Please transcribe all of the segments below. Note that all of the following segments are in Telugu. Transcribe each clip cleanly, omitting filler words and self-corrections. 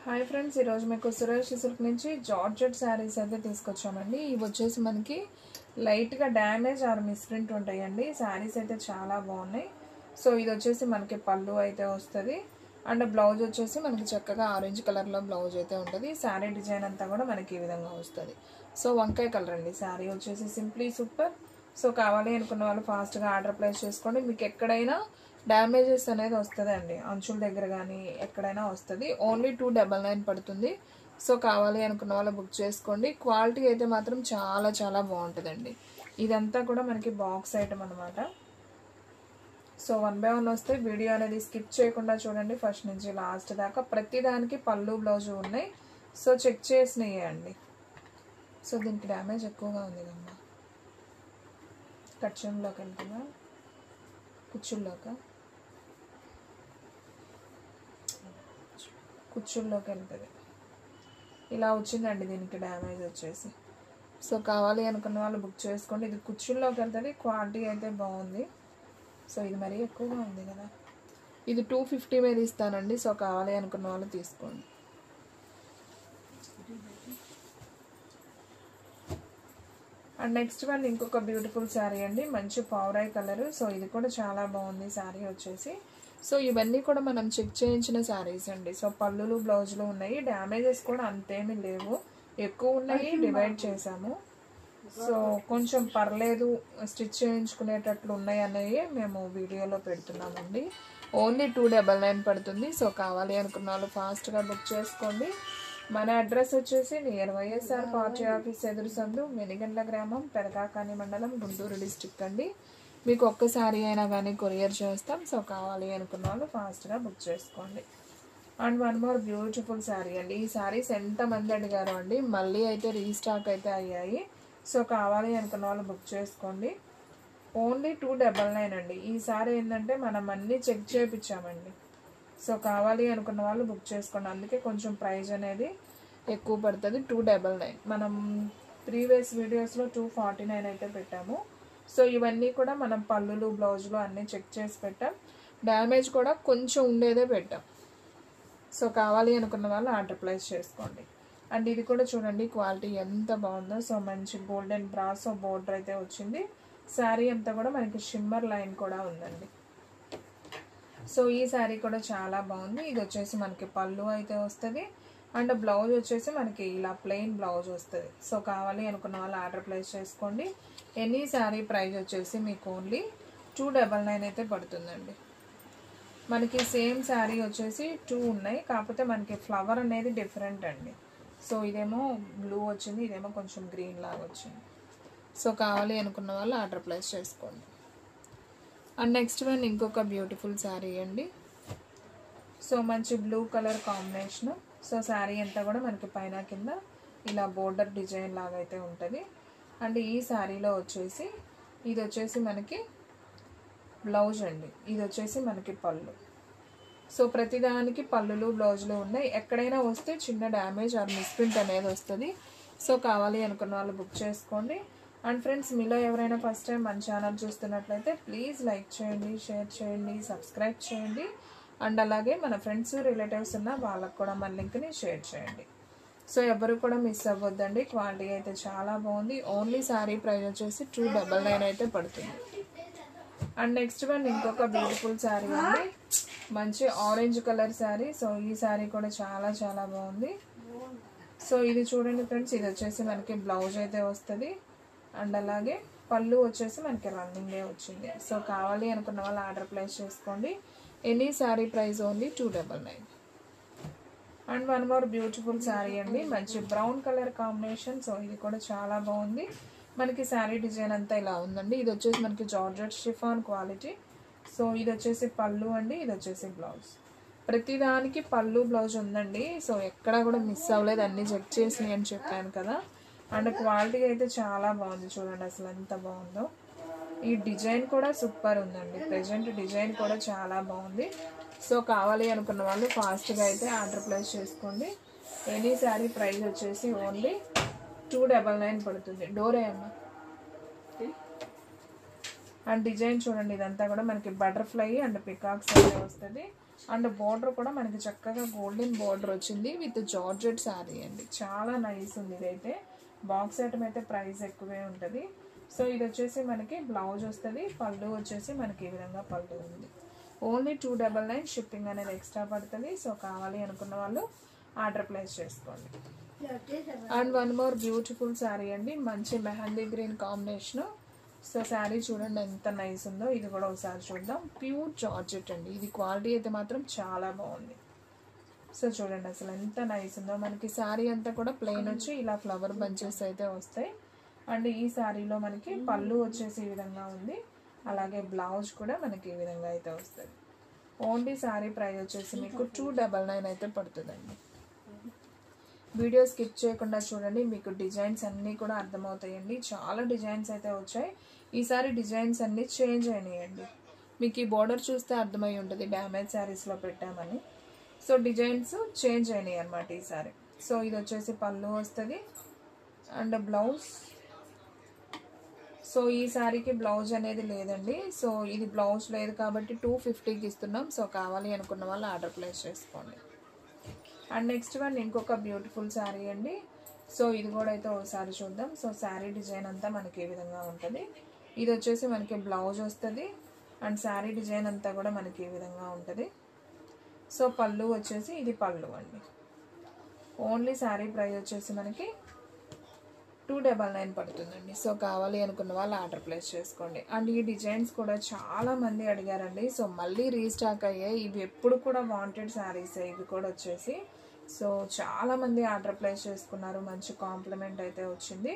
హాయ్ ఫ్రెండ్స్, ఈరోజు మీకు సురేష్ సిల్క్ నుంచి జార్జెట్ శారీస్ అయితే తీసుకొచ్చామండి. ఇవి వచ్చేసి మనకి లైట్గా డ్యామేజ్ ఆర్ మిస్ప్రింట్ ఉంటాయండి. శారీస్ అయితే చాలా బాగున్నాయి. సో ఇది వచ్చేసి మనకి పళ్ళు అయితే వస్తుంది అండ్ బ్లౌజ్ వచ్చేసి మనకి చక్కగా ఆరెంజ్ కలర్లో బ్లౌజ్ అయితే ఉంటుంది. శారీ డిజైన్ అంతా కూడా మనకి ఈ విధంగా వస్తుంది. సో వంకాయ కలర్ అండి. శారీ వచ్చేసి సింప్లీ సూపర్. సో కావాలి అనుకున్న వాళ్ళు ఫాస్ట్గా ఆర్డర్ ప్లేస్ చేసుకోండి. మీకు ఎక్కడైనా డ్యామేజెస్ అనేది వస్తుంది అండి, అంచుల దగ్గర కానీ ఎక్కడైనా వస్తుంది. ఓన్లీ 299 పడుతుంది. సో కావాలి అనుకున్న వాళ్ళు బుక్ చేసుకోండి. క్వాలిటీ అయితే మాత్రం చాలా చాలా బాగుంటుందండి. ఇదంతా కూడా మనకి బాక్స్ ఐటమ్ అనమాట. సో 1 by 1 వస్తే వీడియో అనేది స్కిప్ చేయకుండా చూడండి ఫస్ట్ నుంచి లాస్ట్ దాకా. ప్రతి దానికి పళ్ళు బ్లౌజ్ ఉన్నాయి. సో చెక్ చేసినాయి అండి. సో దీనికి డ్యామేజ్ ఎక్కువగా ఉంది కమ్మా. కచ్చంలోకి వెళ్తుందా, కుచ్చుల్లోకి వెళ్తుంది. ఇలా వచ్చిందండి దీనికి డ్యామేజ్ వచ్చేసి. సో కావాలి అనుకున్న వాళ్ళు బుక్ చేసుకోండి. ఇది కుచ్చుల్లోకి వెళ్తుంది. క్వాలిటీ అయితే బాగుంది. సో ఇది మరీ ఎక్కువగా ఉంది కదా. ఇది 250 మీద ఇస్తానండి. సో కావాలి అనుకున్న వాళ్ళు తీసుకోండి. అండ్ నెక్స్ట్ వన్ ఇంకొక బ్యూటిఫుల్ శారీ అండి. మంచి పౌరాయ్ కలర్. సో ఇది కూడా చాలా బాగుంది శారీ వచ్చేసి. సో ఇవన్నీ కూడా మనం చెక్ చేయించిన శారీస్ అండి. సో పళ్ళులు బ్లౌజులు ఉన్నాయి. డ్యామేజెస్ కూడా అంతేమీ లేవు, ఎక్కువ ఉన్నాయి. డివైడ్ చేసాము. సో కొంచెం పర్లేదు, స్టిచ్ చేయించుకునేటట్లు ఉన్నాయి అనేవి మేము వీడియోలో పెడుతున్నామండి. ఓన్లీ 299 పడుతుంది. సో కావాలి అనుకున్న వాళ్ళు ఫాస్ట్గా బుక్ చేసుకోండి. మన అడ్రస్ వచ్చేసి నియర్ వైఎస్ఆర్ పార్టీ ఆఫీస్ ఎదురు సందు, వెనిగండ్ల గ్రామం, పెదకాకాని మండలం, గుంటూరు డిస్ట్రిక్ట్ అండి. మీకు ఒక్క శారీ అయినా కానీ కొరియర్ చేస్తాం. సో కావాలి అనుకున్న వాళ్ళు ఫాస్ట్గా బుక్ చేసుకోండి. And one more beautiful sari అండి. ఈ శారీస్ ఎంతమంది అడిగారు అండి, మళ్ళీ అయితే రీస్టాక్ అయితే అయ్యాయి. సో కావాలి అనుకున్న వాళ్ళు బుక్ చేసుకోండి. ఓన్లీ 299 అండి. ఈ శారీ ఏంటంటే మనం అన్నీ చెక్ చేయించామండి. సో కావాలి అనుకున్న వాళ్ళు బుక్ చేసుకోండి. అందుకే కొంచెం ప్రైస్ అనేది ఎక్కువ పడుతుంది. 299. మనం ప్రీవియస్ వీడియోస్లో 249 అయితే పెట్టాము. సో ఇవన్నీ కూడా మనం పళ్ళులు బ్లౌజులు అన్నీ చెక్ చేసి పెట్టాం. డ్యామేజ్ కూడా కొంచెం ఉండేదే పెట్టాం. సో కావాలి అనుకున్న వాళ్ళు ఆర్డర్ ప్లేస్ చేసుకోండి. అండ్ ఇది కూడా చూడండి క్వాలిటీ ఎంత బాగుందో. సో మంచి గోల్డెన్ బ్రాసో బోర్డర్ అయితే వచ్చింది. శారీ అంతా కూడా మనకి షిమ్మర్ లైన్ కూడా ఉందండి. సో ఈ శారీ కూడా చాలా బాగుంది. ఇది వచ్చేసి మనకి పళ్ళు అయితే వస్తుంది అండ్ బ్లౌజ్ వచ్చేసి మనకి ఇలా ప్లెయిన్ బ్లౌజ్ వస్తుంది. సో కావాలి అనుకున్న వాళ్ళు ఆర్డర్ ప్లేస్ చేసుకోండి. ఎనీ శారీ ప్రైస్ వచ్చేసి మీకు ఓన్లీ 299 అయితే పడుతుందండి. మనకి సేమ్ శారీ వచ్చేసి 2 ఉన్నాయి, కాకపోతే మనకి ఫ్లవర్ అనేది డిఫరెంట్ అండి. సో ఇదేమో బ్లూ వచ్చింది, ఇదేమో కొంచెం గ్రీన్ లాగా వచ్చింది. సో కావాలి అనుకున్న వాళ్ళు ఆర్డర్ ప్లేస్ చేసుకోండి. అండ్ నెక్స్ట్ వన్ ఇంకొక బ్యూటిఫుల్ శారీ అండి. సో మంచి blue colour combination. So sari అంతా కూడా మనకి పైన కింద ఇలా బోర్డర్ డిజైన్ లాగా అయితే ఉంటుంది. అండ్ ఈ శారీలో వచ్చేసి ఇది వచ్చేసి మనకి బ్లౌజ్ అండి. ఇది వచ్చేసి మనకి పళ్ళు. సో ప్రతిదానికి పళ్ళులు బ్లౌజులు ఉన్నాయి. ఎక్కడైనా వస్తే చిన్న డ్యామేజ్ ఆర్ మిస్ప్రింట్ అనేది వస్తుంది. సో కావాలి అనుకున్న వాళ్ళు బుక్ చేసుకోండి. అండ్ ఫ్రెండ్స్, మీలో ఎవరైనా ఫస్ట్ టైం మన ఛానల్ చూస్తున్నట్లయితే ప్లీజ్ లైక్ చేయండి, షేర్ చేయండి, సబ్స్క్రైబ్ చేయండి. అండ్ అలాగే మన ఫ్రెండ్స్ రిలేటివ్స్ ఉన్న వాళ్ళకు కూడా మన లింక్ని షేర్ చేయండి. సో ఎవరు కూడా మిస్ అవ్వద్దండి. క్వాలిటీ అయితే చాలా బాగుంది. ఓన్లీ శారీ ప్రైస్ వచ్చేసి 299 అయితే పడుతుంది. అండ్ నెక్స్ట్ వన్ ఇంకొక బ్యూటిఫుల్ శారీ అండి. మంచి ఆరెంజ్ కలర్ శారీ. సో ఈ శారీ కూడా చాలా చాలా బాగుంది. సో ఇది చూడండి ఫ్రెండ్స్, ఇది వచ్చేసి మనకి బ్లౌజ్ అయితే వస్తుంది అండ్ అలాగే పళ్ళు వచ్చేసి మనకి రన్నింగే వచ్చింది. సో కావాలి అనుకున్న వాళ్ళు ఆర్డర్ ప్లేస్ చేసుకోండి. Any sari price only 299. And one more beautiful sari అండి. మంచి బ్రౌన్ కలర్ కాంబినేషన్. సో ఇది కూడా చాలా బాగుంది. మనకి శారీ డిజైన్ అంతా ఇలా ఉందండి. ఇది వచ్చేసి మనకి జార్జెట్ షిఫాన్ క్వాలిటీ. సో ఇది వచ్చేసి పళ్ళు అండి, ఇది వచ్చేసి బ్లౌజ్. ప్రతిదానికి పళ్ళు బ్లౌజ్ ఉందండి. సో ఎక్కడా కూడా మిస్ అవ్వలేదు, అన్నీ చెక్ చేసినాయి అని చెప్పాను కదా. అండ్ క్వాలిటీ అయితే చాలా బాగుంది. చూడండి అసలు ఎంత బాగుందో. ఈ డిజైన్ కూడా సూపర్ ఉందండి. ప్రెజెంట్ డిజైన్ కూడా చాలా బాగుంది. సో కావాలి అనుకున్న వాళ్ళు ఫాస్ట్గా అయితే ఆర్డర్ ప్లేస్ చేసుకోండి. ఎనీ శారీ ప్రైస్ వచ్చేసి ఓన్లీ 299 పడుతుంది. డోరే అమ్మ. అండ్ డిజైన్ చూడండి, ఇదంతా కూడా మనకి బటర్ఫ్లై అండ్ పికాక్స్ అయితే వస్తుంది. అండ్ బార్డర్ కూడా మనకి చక్కగా గోల్డెన్ బార్డర్ వచ్చింది విత్ జార్జెట్ శారీ అండి. చాలా నైస్ ఉంది ఇదైతే. బాక్స్ ఐటమ్ అయితే ప్రైస్ ఎక్కువే ఉంటుంది. సో ఇది వచ్చేసి మనకి బ్లౌజ్ వస్తుంది, పళ్ళు వచ్చేసి మనకి ఈ విధంగా పళ్ళు ఉంది. ఓన్లీ 299 షిప్పింగ్ అనేది ఎక్స్ట్రా పడుతుంది. సో కావాలి అనుకున్న వాళ్ళు ఆర్డర్ ప్లేస్ చేసుకోండి. And one more beautiful sari అండి, మంచి mehndi green combination. So sari చూడండి ఎంత నైస్ ఉందో. ఇది కూడా ఒకసారి చూద్దాం. ప్యూర్ జార్జెట్ అండి, ఇది క్వాలిటీ అయితే మాత్రం చాలా బాగుంది. సో చూడండి అసలు ఎంత నైస్ ఉందో. మనకి శారీ అంతా కూడా ప్లెయిన్ వచ్చి ఇలా ఫ్లవర్ బంచెస్ అయితే వస్తాయి. అండ్ ఈ శారీలో మనకి పళ్ళు వచ్చేసి ఈ విధంగా ఉంది, అలాగే బ్లౌజ్ కూడా మనకి ఈ విధంగా అయితే వస్తుంది. ఓన్లీ శారీ ప్రైస్ వచ్చేసి మీకు 299 అయితే పడుతుందండి. వీడియో స్కిప్ చేయకుండా చూడండి, మీకు డిజైన్స్ అన్నీ కూడా అర్థమవుతాయండి. చాలా డిజైన్స్ అయితే వచ్చాయి. ఈసారి డిజైన్స్ అన్నీ చేంజ్ అయినాయండి. మీకు ఈ బోర్డర్ చూస్తే అర్థమై ఉంటుంది డ్యామేజ్ శారీస్లో పెట్టామని. సో డిజైన్స్ చేంజ్ అయినాయి అన్నమాట ఈసారి. సో ఇది వచ్చేసి పళ్ళు వస్తుంది అండ్ బ్లౌజ్. సో ఈ శారీకి బ్లౌజ్ అనేది లేదండి. సో ఇది బ్లౌజ్ లేదు కాబట్టి 250కి ఇస్తున్నాం. సో కావాలి అనుకున్న వాళ్ళు ఆర్డర్ ప్లేస్ చేసుకోండి. అండ్ నెక్స్ట్ వన్ ఇంకొక బ్యూటిఫుల్ శారీ అండి. సో ఇది కూడా అయితే ఒకసారి చూద్దాం. సో శారీ డిజైన్ అంతా మనకి ఈ విధంగా ఉంటుంది. ఇది వచ్చేసి మనకి బ్లౌజ్ వస్తుంది అండ్ శారీ డిజైన్ అంతా కూడా మనకి ఈ విధంగా ఉంటుంది. సో పళ్ళు వచ్చేసి ఇది పళ్ళు అండి. ఓన్లీ శారీ ప్రైస్ వచ్చేసి మనకి 299 పడుతుందండి. సో కావాలి అనుకున్న వాళ్ళు ఆర్డర్ ప్లేస్ చేసుకోండి. అండ్ ఈ డిజైన్స్ కూడా చాలా మంది అడిగారండి. సో మళ్ళీ రీస్టాక్ అయ్యాయి. ఇవి ఎప్పుడు కూడా వాంటెడ్ శారీస్ ఇవి కూడా వచ్చేసి. సో చాలా మంది ఆర్డర్ ప్లేస్ చేసుకున్నారు, మంచి కాంప్లిమెంట్ అయితే వచ్చింది.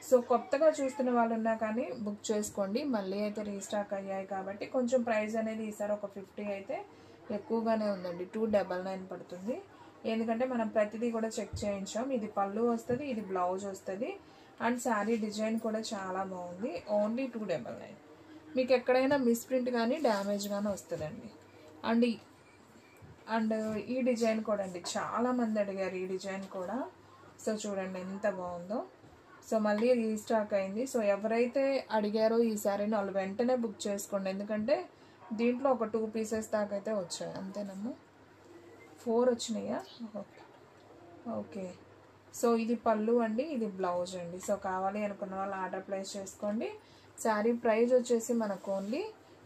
సో కొత్తగా చూస్తున్న వాళ్ళు ఉన్నా కానీ బుక్ చేసుకోండి. మళ్ళీ అయితే రీస్టాక్ అయ్యాయి కాబట్టి కొంచెం ప్రైస్ అనేది ఈసారి ఒక 50 అయితే ఎక్కువగానే ఉందండి. 299 పడుతుంది. ఎందుకంటే మనం ప్రతిదీ కూడా చెక్ చేయించాం. ఇది పళ్ళు వస్తుంది, ఇది బ్లౌజ్ వస్తుంది అండ్ శారీ డిజైన్ కూడా చాలా బాగుంది. ఓన్లీ 299. మీకు ఎక్కడైనా మిస్ప్రింట్ కానీ డ్యామేజ్ కానీ వస్తుందండి. అండ్ ఈ డిజైన్ కూడా అండి చాలామంది అడిగారు ఈ డిజైన్ కూడా. సో చూడండి ఎంత బాగుందో. సో మళ్ళీ రీస్టాక్ అయింది. సో ఎవరైతే అడిగారో ఈ శారీని వాళ్ళు వెంటనే బుక్ చేసుకోండి. ఎందుకంటే దీంట్లో ఒక 2 పీసెస్ దాకా అయితే వచ్చాయి అంతేనమ్మా. 4 వచ్చినాయా? ఓకే. సో ఇది పళ్ళు అండి, ఇది బ్లౌజ్ అండి. సో కావాలి అనుకున్న వాళ్ళు ఆర్డర్ ప్లేస్ చేసుకోండి. శారీ ప్రైస్ వచ్చేసి మనకు ఓన్లీ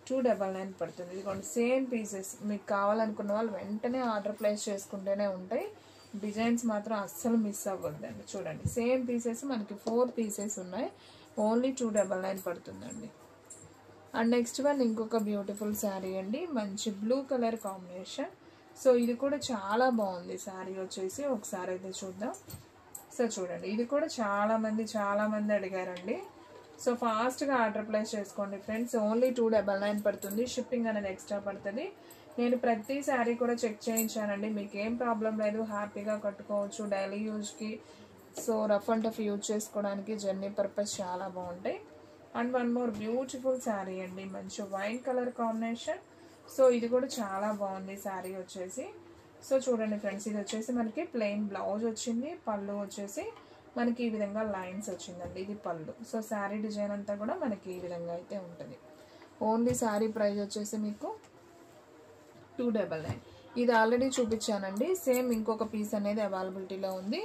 299 పడుతుంది. ఇదిగోండి సేమ్ పీసెస్. మీకు కావాలనుకున్న వాళ్ళు వెంటనే ఆర్డర్ ప్లేస్ చేసుకుంటేనే ఉంటాయి. డిజైన్స్ మాత్రం అస్సలు మిస్ అవ్వద్దండి. చూడండి సేమ్ పీసెస్ మనకి 4 పీసెస్ ఉన్నాయి. ఓన్లీ 299 పడుతుందండి. అండ్ నెక్స్ట్ వన్ ఇంకొక బ్యూటిఫుల్ శారీ అండి, మంచి బ్లూ కలర్ కాంబినేషన్. సో ఇది కూడా చాలా బాగుంది శారీ వచ్చేసి. ఒకసారి అయితే చూద్దాం. సో చూడండి ఇది కూడా చాలా మంది అడిగారండి. సో ఫాస్ట్గా ఆర్డర్ ప్లేస్ చేసుకోండి ఫ్రెండ్స్. ఓన్లీ 299 పడుతుంది. షిప్పింగ్ అనేది ఎక్స్ట్రా పడుతుంది. నేను ప్రతి శారీ కూడా చెక్ చేయించానండి. మీకు ఏం ప్రాబ్లం లేదు, హ్యాపీగా కట్టుకోవచ్చు డైలీ యూజ్కి. So rough and tough use చేసుకోవడానికి జర్నీ పర్పస్ చాలా బాగుంటాయి. And one more beautiful sari అండి, మంచి వైన్ కలర్ కాంబినేషన్. సో ఇది కూడా చాలా బాగుంది శారీ వచ్చేసి. సో చూడండి ఫ్రెండ్స్, ఇది వచ్చేసి మనకి ప్లెయిన్ బ్లౌజ్ వచ్చింది, పళ్ళు వచ్చేసి మనకి ఈ విధంగా లైన్స్ వచ్చిందండి, ఇది పళ్ళు. సో శారీ డిజైన్ అంతా కూడా మనకి ఈ విధంగా అయితే ఉంటుంది. ఓన్లీ శారీ ప్రైస్ వచ్చేసి మీకు 299. ఇది ఆల్రెడీ చూపించానండి. సేమ్ ఇంకొక పీస్ అనేది అవైలబిలిటీలో ఉంది.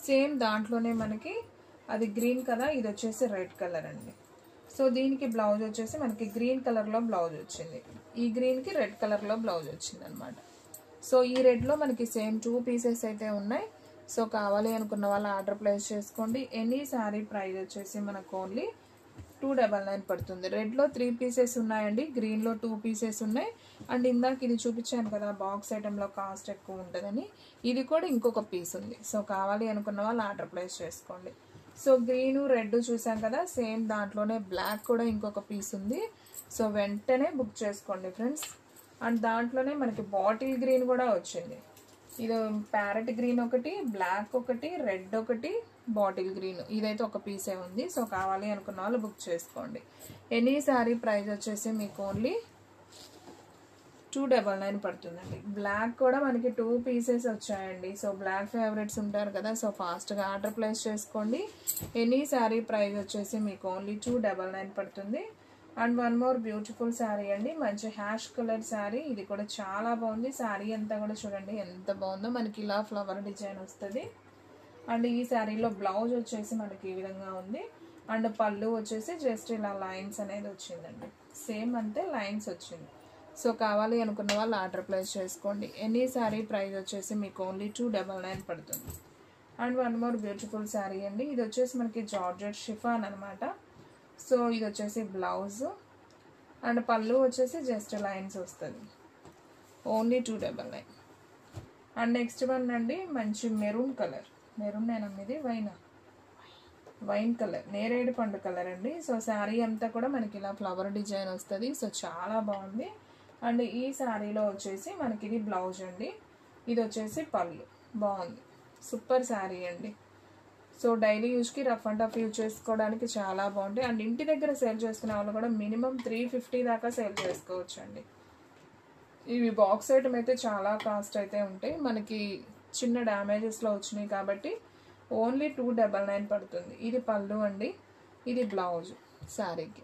సేమ్ దాంట్లోనే మనకి అది గ్రీన్ కదా, ఇది వచ్చేసి రెడ్ కలర్ అండి. సో దీనికి బ్లౌజ్ వచ్చేసి మనకి గ్రీన్ కలర్లో బ్లౌజ్ వచ్చింది, ఈ గ్రీన్కి రెడ్ కలర్లో బ్లౌజ్ వచ్చింది అనమాట. సో ఈ రెడ్లో మనకి సేమ్ 2 పీసెస్ అయితే ఉన్నాయి. సో కావాలి అనుకున్న వాళ్ళు ఆర్డర్ ప్లేస్ చేసుకోండి. ఎనీ శారీ ప్రైస్ వచ్చేసి మనకు ఓన్లీ 299 పడుతుంది. రెడ్లో 3 పీసెస్ ఉన్నాయండి, గ్రీన్లో 2 పీసెస్ ఉన్నాయి. అండ్ ఇందాక ఇది చూపించాను కదా బాక్స్ ఐటెంలో కాస్ట్ ఎక్కువ ఉంటుందని, ఇది కూడా ఇంకొక పీస్ ఉంది. సో కావాలి అనుకున్న వాళ్ళు ఆర్డర్ ప్లేస్ చేసుకోండి. సో గ్రీను రెడ్ చూసాం కదా, సేమ్ దాంట్లోనే బ్లాక్ కూడా ఇంకొక పీస్ ఉంది. సో వెంటనే బుక్ చేసుకోండి ఫ్రెండ్స్. అండ్ దాంట్లోనే మనకి బాటిల్ గ్రీన్ కూడా వచ్చింది. ఇది ప్యారెట్ గ్రీన్ ఒకటి, బ్లాక్ ఒకటి, రెడ్ ఒకటి, బాటిల్ గ్రీన్, ఇదైతే ఒక పీసే ఉంది. సో కావాలి అనుకున్న వాళ్ళు బుక్ చేసుకోండి. ఎనీ శారీ ప్రైస్ వచ్చేసి మీకు ఓన్లీ 299 పడుతుందండి. బ్లాక్ కూడా మనకి 2 పీసెస్ వచ్చాయండి. సో బ్లాక్ ఫేవరెట్స్ ఉంటారు కదా, సో ఫాస్ట్గా ఆర్డర్ ప్లేస్ చేసుకోండి. ఎనీ శారీ ప్రైస్ వచ్చేసి మీకు ఓన్లీ 299 పడుతుంది. And one more beautiful sari అండి, మంచి హ్యాష్ కలర్ శారీ. ఇది కూడా చాలా బాగుంది. శారీ అంతా కూడా చూడండి ఎంత బాగుందో. మనకి ఇలా ఫ్లవర్ డిజైన్ వస్తుంది. అండ్ ఈ శారీలో బ్లౌజ్ వచ్చేసి మనకి ఈ విధంగా ఉంది. అండ్ పళ్ళు వచ్చేసి జస్ట్ ఇలా లైన్స్ అనేది వచ్చిందండి, సేమ్ అంతే లైన్స్ వచ్చింది. సో కావాలి అనుకున్న వాళ్ళు ఆర్డర్ ప్లేస్ చేసుకోండి. ఎనీ శారీ ప్రైస్ వచ్చేసి మీకు ఓన్లీ 299 పడుతుంది. And one more beautiful sari అండి, ఇది వచ్చేసి మనకి జార్జెట్ షిఫాన్ అనమాట. సో ఇది వచ్చేసి బ్లౌజ్ అండ్ పళ్ళు వచ్చేసి జస్ట్ లైన్స్ వస్తుంది, ఓన్లీ 299. అండ్ నెక్స్ట్ వన్ అండి, మంచి మెరూన్ కలర్, మెరూన్ ఇది వైన్ కలర్, నేరేడు పండు కలర్ అండి. సో శారీ అంతా కూడా మనకి ఇలా ఫ్లవర్ డిజైన్ వస్తుంది. సో చాలా బాగుంది. అండ్ ఈ శారీలో వచ్చేసి మనకి ఇది బ్లౌజ్ అండి, ఇది వచ్చేసి పళ్ళు. బాగుంది, సూపర్ శారీ అండి. సో డైలీ యూజ్కి రఫ్ అండ్ టఫ్ యూజ్ చేసుకోవడానికి చాలా బాగుంటాయి. అండ్ ఇంటి దగ్గర సేల్ చేసుకునే వాళ్ళు కూడా మినిమం 350 దాకా సేల్ చేసుకోవచ్చు అండి. ఇవి బాక్స్ ఐటమ్ అయితే చాలా కాస్ట్ అయితే ఉంటాయి. మనకి చిన్న డ్యామేజెస్లో వచ్చినాయి కాబట్టి ఓన్లీ 299 పడుతుంది. ఇది పళ్ళు అండి, ఇది బ్లౌజ్ శారీకి.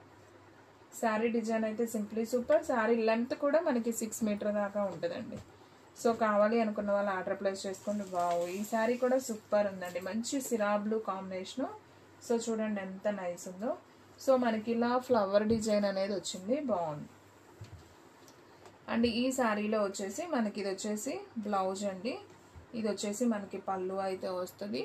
శారీ డిజైన్ అయితే సింప్లీ సూపర్. శారీ లెంత్ కూడా మనకి 6 మీటర్ దాకా ఉంటుందండి. సో కావాలి అనుకున్న వాళ్ళు ఆర్డర్ ప్లేస్ చేసుకోండి. వావ్, ఈ శారీ కూడా సూపర్ ఉందండి, మంచి సిరా బ్లూ కాంబినేషను. సో చూడండి ఎంత నైస్ ఉందో. సో మనకి ఇలా ఫ్లవర్ డిజైన్ అనేది వచ్చింది, బాగుంది. అండ్ ఈ శారీలో వచ్చేసి మనకి ఇది వచ్చేసి బ్లౌజ్ అండి, ఇది వచ్చేసి మనకి పళ్ళు అయితే వస్తుంది.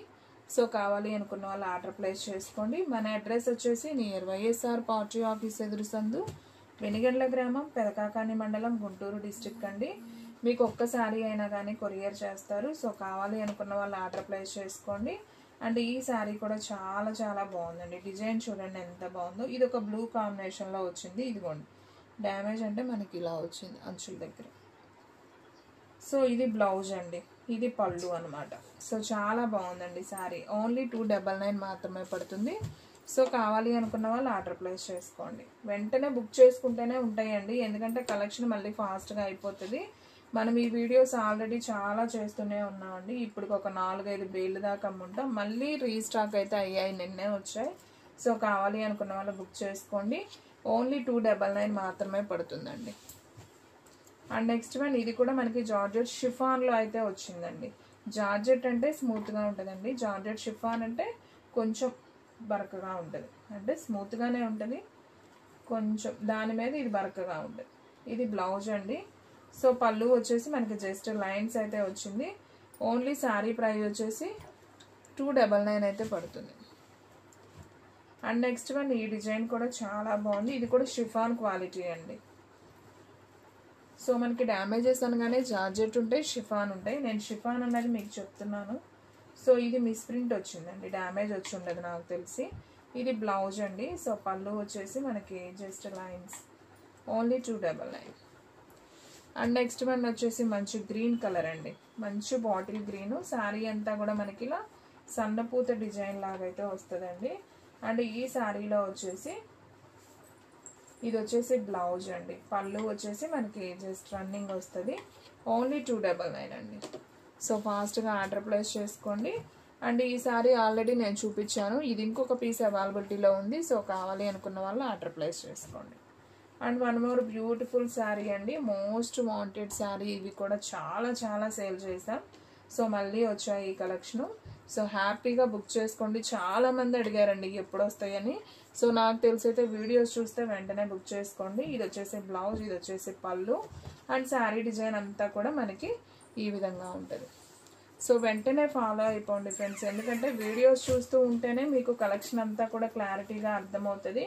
సో కావాలి అనుకున్న వాళ్ళు ఆర్డర్ ప్లేస్ చేసుకోండి. మన అడ్రస్ వచ్చేసి నియర్ వైఎస్ఆర్ పార్టీ ఆఫీస్ ఎదురు సందు, వెనిగండ్ల గ్రామం, పెదకాకాని మండలం, గుంటూరు డిస్ట్రిక్ట్ అండి. మీకు ఒక్క శారీ అయినా కానీ కొరియర్ చేస్తారు. సో కావాలి అనుకున్న వాళ్ళు ఆర్డర్ ప్లేస్ చేసుకోండి. అండ్ ఈ శారీ కూడా చాలా చాలా బాగుందండి, డిజైన్ చూడండి ఎంత బాగుందో. ఇది ఒక బ్లూ కాంబినేషన్లో వచ్చింది. ఇదిగోండి డ్యామేజ్ అంటే మనకి ఇలా వచ్చింది అంచుల దగ్గర. సో ఇది బ్లౌజ్ అండి, ఇది పళ్ళు అనమాట. సో చాలా బాగుందండి శారీ, ఓన్లీ 299 మాత్రమే పడుతుంది. సో కావాలి అనుకున్న వాళ్ళు ఆర్డర్ ప్లేస్ చేసుకోండి. వెంటనే బుక్ చేసుకుంటేనే ఉంటాయండి, ఎందుకంటే కలెక్షన్ మళ్ళీ ఫాస్ట్గా అయిపోతుంది. మనం ఈ వీడియోస్ ఆల్రెడీ చాలా చేస్తూనే ఉన్నామండి. ఇప్పుడు ఒక 4-5 బేళ్ళు దాకా అమ్ముంటాం. మళ్ళీ రీస్టాక్ అయితే అయ్యాయి, నిన్నే వచ్చాయి. సో కావాలి అనుకున్న వాళ్ళు బుక్ చేసుకోండి. ఓన్లీ 299 మాత్రమే పడుతుందండి. అండ్ నెక్స్ట్ వన్, ఇది కూడా మనకి జార్జెట్ షిఫాన్లో అయితే వచ్చిందండి. జార్జెట్ అంటే స్మూత్గా ఉంటుందండి, జార్జెట్ షిఫాన్ అంటే కొంచెం బరకగా ఉంటుంది, అంటే స్మూత్గానే ఉంటుంది కొంచెం, దాని మీద ఇది బరకగా ఉంటుంది. ఇది బ్లౌజ్ అండి. సో పళ్ళు వచ్చేసి మనకి జస్ట్ లైన్స్ అయితే వచ్చింది. ఓన్లీ శారీ ప్రైస్ వచ్చేసి 299 అయితే పడుతుంది. అండ్ నెక్స్ట్ వన్, ఈ డిజైన్ కూడా చాలా బాగుంది. ఇది కూడా షిఫాన్ క్వాలిటీ అండి. సో మనకి డ్యామేజెస్ అనగానే జార్జెట్ ఉంటాయి, షిఫాన్ ఉంటాయి. నేను షిఫాన్ అన్నది మీకు చెప్తున్నాను. సో ఇది మిస్ప్రింట్ వచ్చిందండి, డ్యామేజ్ వచ్చి ఉండదు నాకు తెలిసి. ఇది బ్లౌజ్ అండి. సో పళ్ళు వచ్చేసి మనకి just lines, only 299. And next one వచ్చేసి మంచి గ్రీన్ కలర్ అండి, మంచి బాటిల్ గ్రీను. శారీ అంతా కూడా మనకి ఇలా సన్నపూత డిజైన్ లాగా అయితే వస్తుందండి. అండ్ ఈ శారీలో వచ్చేసి ఇది వచ్చేసి బ్లౌజ్ అండి, పళ్ళు వచ్చేసి మనకి జస్ట్ రన్నింగ్ వస్తుంది, ఓన్లీ 299 అండి. సో ఫాస్ట్గా ఆర్డర్ ప్లేస్ చేసుకోండి. అండ్ ఈ శారీ ఆల్రెడీ నేను చూపించాను, ఇది ఇంకొక పీస్ అవైలబిలిటీలో ఉంది. సో కావాలి అనుకున్న వాళ్ళు ఆర్డర్ ప్లేస్ చేసుకోండి. And one more beautiful sari అండి, మోస్ట్ వాంటెడ్ శారీ. ఇవి కూడా చాలా చాలా సేల్ చేసాం. సో మళ్ళీ వచ్చాయి ఈ కలెక్షను. సో హ్యాపీగా బుక్ చేసుకోండి. చాలామంది అడిగారండి ఎప్పుడు వస్తాయని. సో నాకు తెలిసైతే వీడియోస్ చూస్తే వెంటనే బుక్ చేసుకోండి. ఇది వచ్చేసి బ్లౌజ్, ఇది వచ్చేసి పళ్ళు. అండ్ శారీ డిజైన్ అంతా కూడా మనకి ఈ విధంగా ఉంటుంది. సో వెంటనే ఫాలో అయిపోండి ఫ్రెండ్స్, ఎందుకంటే వీడియోస్ చూస్తూ ఉంటేనే మీకు కలెక్షన్ అంతా కూడా క్లారిటీగా అర్థమవుతుంది.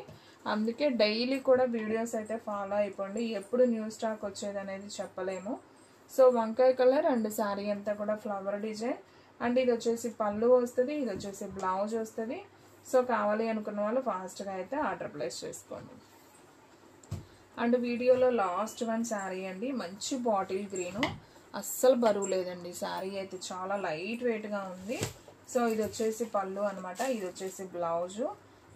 అందుకే డైలీ కూడా వీడియోస్ అయితే ఫాలో అయిపోండి. ఎప్పుడు న్యూ స్టాక్ వచ్చేది అనేది చెప్పలేము. సో వంకాయ కలర్ అండ్ శారీ అంతా కూడా ఫ్లవర్ డిజైన్. అండ్ ఇది వచ్చేసి పళ్ళు వస్తుంది, ఇది వచ్చేసి బ్లౌజ్ వస్తుంది. సో కావాలి అనుకున్న వాళ్ళు ఫాస్ట్గా అయితే ఆర్డర్ ప్లేస్ చేసుకోండి. అండ్ వీడియోలో లాస్ట్ వన్ శారీ అండి, మంచి బాటిల్ గ్రీను, అస్సలు బరువు లేదండి. శారీ అయితే చాలా లైట్ వెయిట్గా ఉంది. సో ఇది వచ్చేసి పళ్ళు అనమాట, ఇది వచ్చేసి బ్లౌజు.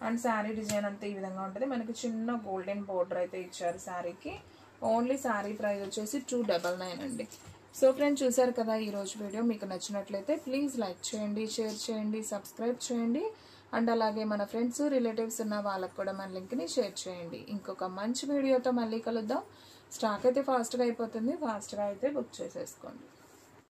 అండ్ శారీ డిజైన్ అంతా ఈ విధంగా ఉంటుంది. మనకి చిన్న గోల్డెన్ బోర్డర్ అయితే ఇచ్చారు శారీకి. ఓన్లీ శారీ ప్రైస్ వచ్చేసి 299 అండి. సో ఫ్రెండ్స్ చూసారు కదా ఈరోజు వీడియో. మీకు నచ్చినట్లయితే ప్లీజ్ లైక్ చేయండి, షేర్ చేయండి, సబ్స్క్రైబ్ చేయండి. అండ్ అలాగే మన ఫ్రెండ్స్ రిలేటివ్స్ ఉన్న వాళ్ళకు కూడా మన లింక్ని షేర్ చేయండి. ఇంకొక మంచి వీడియోతో మళ్ళీ కలుద్దాం. స్టాక్ అయితే ఫాస్ట్గా అయిపోతుంది, ఫాస్ట్గా అయితే బుక్ చేసేసుకోండి.